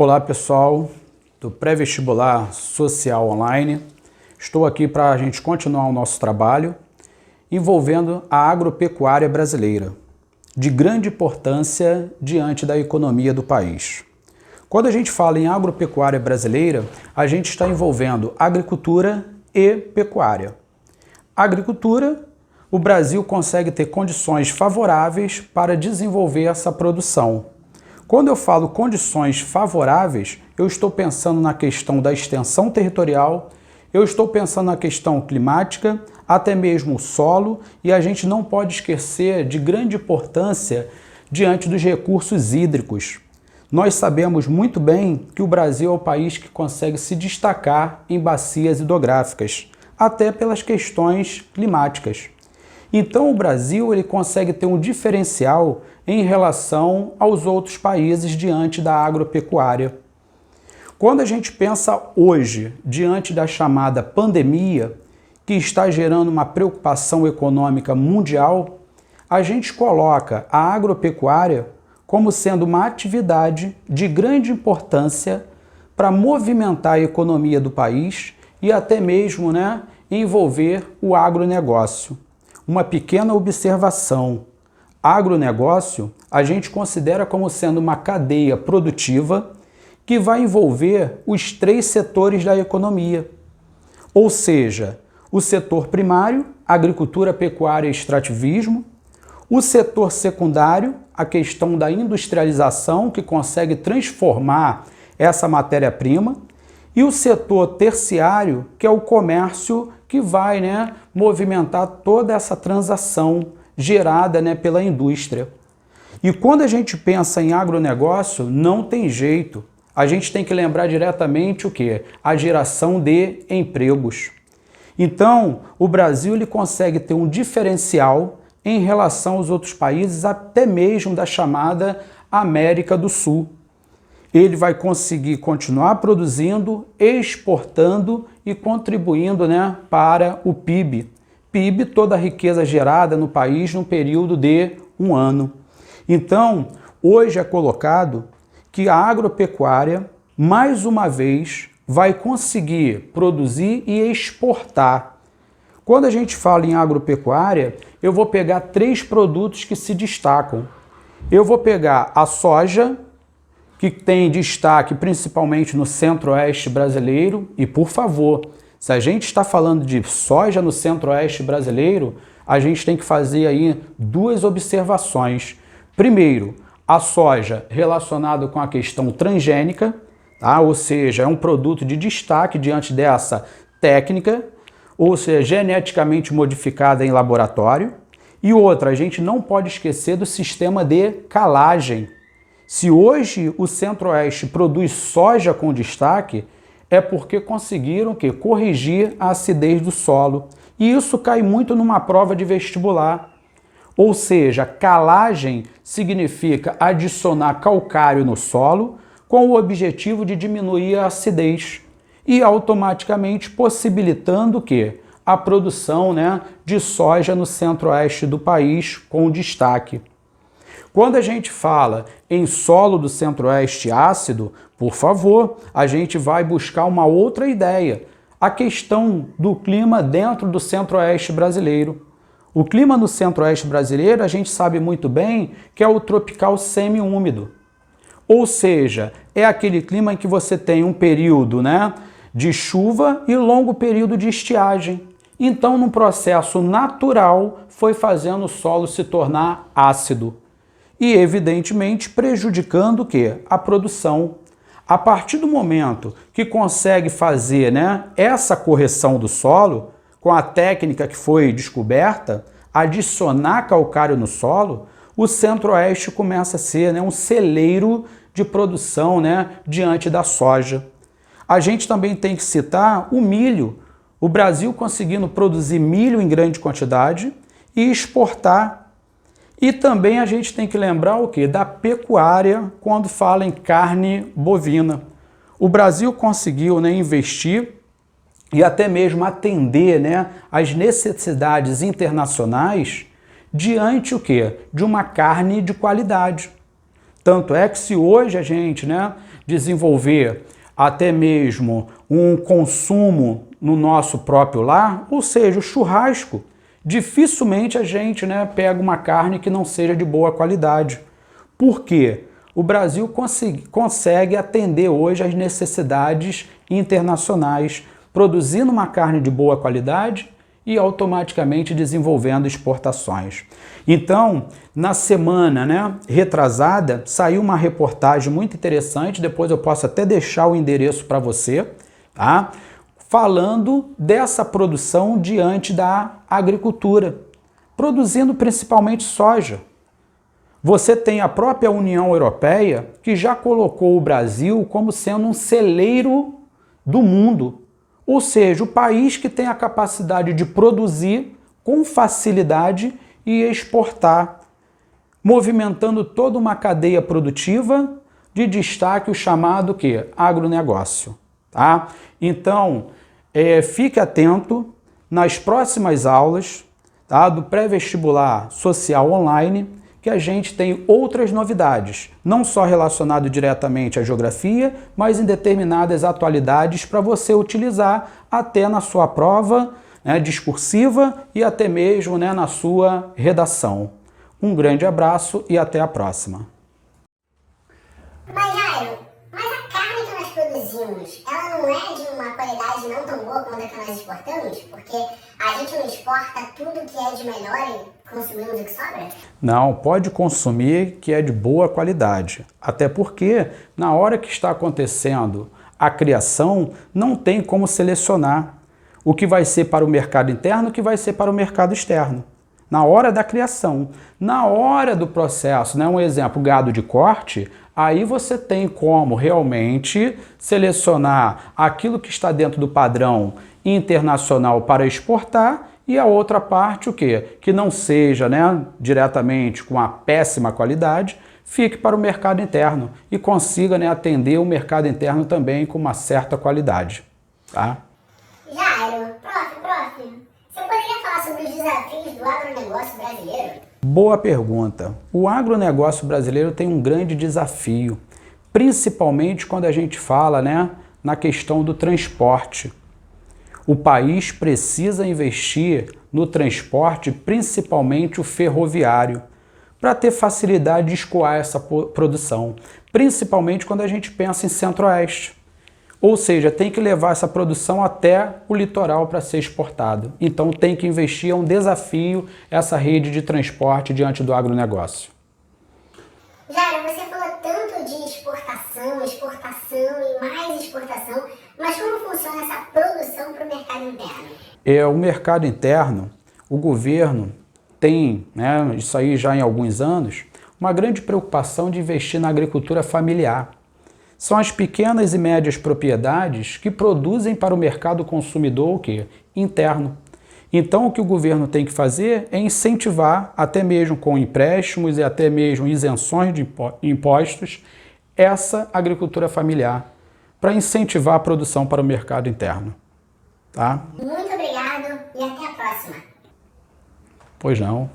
Olá pessoal do pré-vestibular social online, estou aqui para a gente continuar o nosso trabalho envolvendo a agropecuária brasileira, de grande importância diante da economia do país. Quando a gente fala em agropecuária brasileira, a gente está envolvendo agricultura e pecuária. Agricultura, o Brasil consegue ter condições favoráveis para desenvolver essa produção. Quando eu falo condições favoráveis, eu estou pensando na questão da extensão territorial, eu estou pensando na questão climática, até mesmo o solo, e a gente não pode esquecer de grande importância diante dos recursos hídricos. Nós sabemos muito bem que o Brasil é o país que consegue se destacar em bacias hidrográficas, até pelas questões climáticas. Então o Brasil ele consegue ter um diferencial em relação aos outros países diante da agropecuária. Quando a gente pensa hoje, diante da chamada pandemia, que está gerando uma preocupação econômica mundial, a gente coloca a agropecuária como sendo uma atividade de grande importância para movimentar a economia do país e até mesmo envolver o agronegócio. Uma pequena observação. Agronegócio a gente considera como sendo uma cadeia produtiva que vai envolver os três setores da economia. Ou seja, o setor primário, agricultura, pecuária e extrativismo, o setor secundário, a questão da industrialização que consegue transformar essa matéria-prima, e o setor terciário, que é o comércio que vai movimentar toda essa transação gerada pela indústria. E quando a gente pensa em agronegócio, não tem jeito. A gente tem que lembrar diretamente o quê? A geração de empregos. Então, o Brasil ele consegue ter um diferencial em relação aos outros países, até mesmo da chamada América do Sul. Ele vai conseguir continuar produzindo, exportando e contribuindo para o PIB. PIB, toda a riqueza gerada no país num período de um ano. Então, hoje é colocado que a agropecuária, mais uma vez, vai conseguir produzir e exportar. Quando a gente fala em agropecuária, eu vou pegar três produtos que se destacam. Eu vou pegar a soja, que tem destaque principalmente no centro-oeste brasileiro, e por favor, se a gente está falando de soja no centro-oeste brasileiro, a gente tem que fazer aí duas observações. Primeiro, a soja relacionada com a questão transgênica, tá? Ou seja, é um produto de destaque diante dessa técnica, ou seja, geneticamente modificada em laboratório. E outra, a gente não pode esquecer do sistema de calagem. Se hoje o Centro-Oeste produz soja com destaque, é porque conseguiram corrigir a acidez do solo. E isso cai muito numa prova de vestibular. Ou seja, calagem significa adicionar calcário no solo com o objetivo de diminuir a acidez e automaticamente possibilitando a produção de soja no centro-oeste do país com destaque. Quando a gente fala em solo do centro-oeste ácido, por favor, a gente vai buscar uma outra ideia, a questão do clima dentro do centro-oeste brasileiro. O clima no centro-oeste brasileiro, a gente sabe muito bem que é o tropical semi-úmido. Ou seja, é aquele clima em que você tem um período de chuva e longo período de estiagem. Então, num processo natural, foi fazendo o solo se tornar ácido. E, evidentemente, prejudicando a produção. A partir do momento que consegue fazer essa correção do solo, com a técnica que foi descoberta, adicionar calcário no solo, o centro-oeste começa a ser um celeiro de produção diante da soja. A gente também tem que citar o milho. O Brasil conseguindo produzir milho em grande quantidade e exportar. E também a gente tem que lembrar da pecuária quando fala em carne bovina. O Brasil conseguiu investir e até mesmo atender as necessidades internacionais diante de uma carne de qualidade. Tanto é que se hoje a gente desenvolver até mesmo um consumo no nosso próprio lar, ou seja, o churrasco. Dificilmente a gente, pega uma carne que não seja de boa qualidade. Por quê? O Brasil consegue atender hoje às necessidades internacionais, produzindo uma carne de boa qualidade e automaticamente desenvolvendo exportações. Então, na semana retrasada, saiu uma reportagem muito interessante, depois eu posso até deixar o endereço para você, tá? Falando dessa produção diante da agricultura, produzindo principalmente soja. Você tem a própria União Europeia que já colocou o Brasil como sendo um celeiro do mundo, ou seja, o país que tem a capacidade de produzir com facilidade e exportar, movimentando toda uma cadeia produtiva de destaque o chamado agronegócio. Tá? Então, fique atento nas próximas aulas, tá, do pré-vestibular social online, que a gente tem outras novidades, não só relacionado diretamente à geografia, mas em determinadas atualidades para você utilizar até na sua prova discursiva e até mesmo na sua redação. Um grande abraço e até a próxima. Mas Jairo, a carne que nós produzimos, ela não é de uma qualidade não tão boa como a que nós exportamos? Porque a gente não exporta tudo que é de melhor e consumimos o que sobra? Não, pode consumir que é de boa qualidade. Até porque, na hora que está acontecendo a criação, não tem como selecionar o que vai ser para o mercado interno e o que vai ser para o mercado externo. Na hora da criação, na hora do processo, um exemplo, gado de corte, aí você tem como realmente selecionar aquilo que está dentro do padrão internacional para exportar e a outra parte, o quê? Que não seja diretamente com a péssima qualidade, fique para o mercado interno e consiga atender o mercado interno também com uma certa qualidade. Tá? Jairo, prof, você poderia falar sobre os desafios do agronegócio brasileiro? Boa pergunta. O agronegócio brasileiro tem um grande desafio, principalmente quando a gente fala na questão do transporte. O país precisa investir no transporte, principalmente o ferroviário, para ter facilidade de escoar essa produção, principalmente quando a gente pensa em Centro-Oeste. Ou seja, tem que levar essa produção até o litoral para ser exportado. Então tem que investir, é um desafio essa rede de transporte diante do agronegócio. Jairo, você falou tanto de exportação e mais exportação, mas como funciona essa produção para o mercado interno? O mercado interno, o governo tem, isso aí já em alguns anos, uma grande preocupação de investir na agricultura familiar. São as pequenas e médias propriedades que produzem para o mercado consumidor interno. Então o que o governo tem que fazer é incentivar, até mesmo com empréstimos e até mesmo isenções de impostos, essa agricultura familiar, para incentivar a produção para o mercado interno. Tá? Muito obrigado e até a próxima. Pois não.